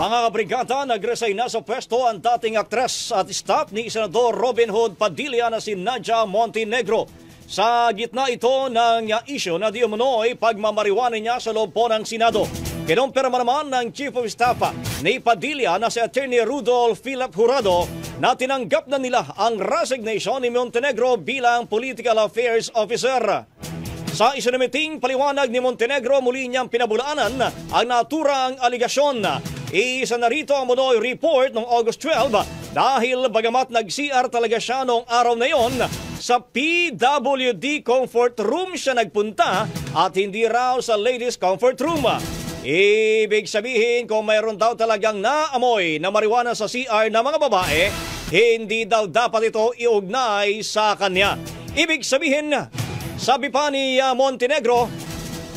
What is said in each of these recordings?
Mga kabrigada, nag-resign na sa pwesto ang dating aktres at staff ni Senador Robin Hood Padilla na si Nadia Montenegro. Sa gitna ito ng isyu na di umunoy pagmamariwana niya sa loob po ng Senado. Kinumpirma naman ng Chief of Staff ni Padilla na si Attorney Rudolph Philip Jurado na tinanggap na nila ang resignation ni Montenegro bilang Political Affairs Officer. Sa isinamiting paliwanag ni Montenegro, muli niyang pinabulaanan ang naturang aligasyon. Isa na rito ang Munoy report noong August 12 dahil bagamat nag-CR talaga siya noong araw na yon, sa PWD Comfort Room siya nagpunta at hindi raw sa Ladies Comfort Room. Ibig sabihin, kung mayroon daw talagang naamoy na marijuana sa CR ng mga babae, hindi daw dapat ito iugnay sa kanya. Ibig sabihin, sabi pa ni Montenegro,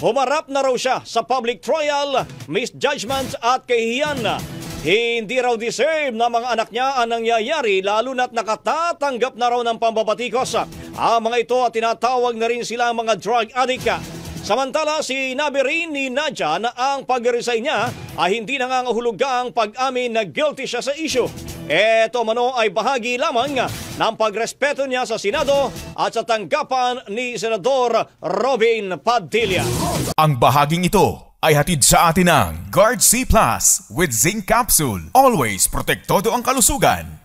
humarap na raw siya sa public trial, misjudgment at kahihiyan. Hindi raw deserve na mga anak niya ang nangyayari lalo na't nakatatanggap na raw ng pambabatikos. Ang mga ito at tinatawag na rin sila mga drug addict. Samantala, sinabi rin ni Nadia na ang pag-resign niya ay hindi nangangahulugang pag-amin na guilty siya sa issue. Ito mano ay bahagi lamang ng pagrespeto niya sa Senado at sa tanggapan ni Senador Robin Padilla. Ang bahaging ito ay hatid sa atin ng Guard C Plus with Zinc Capsule. Always protektado ang kalusugan.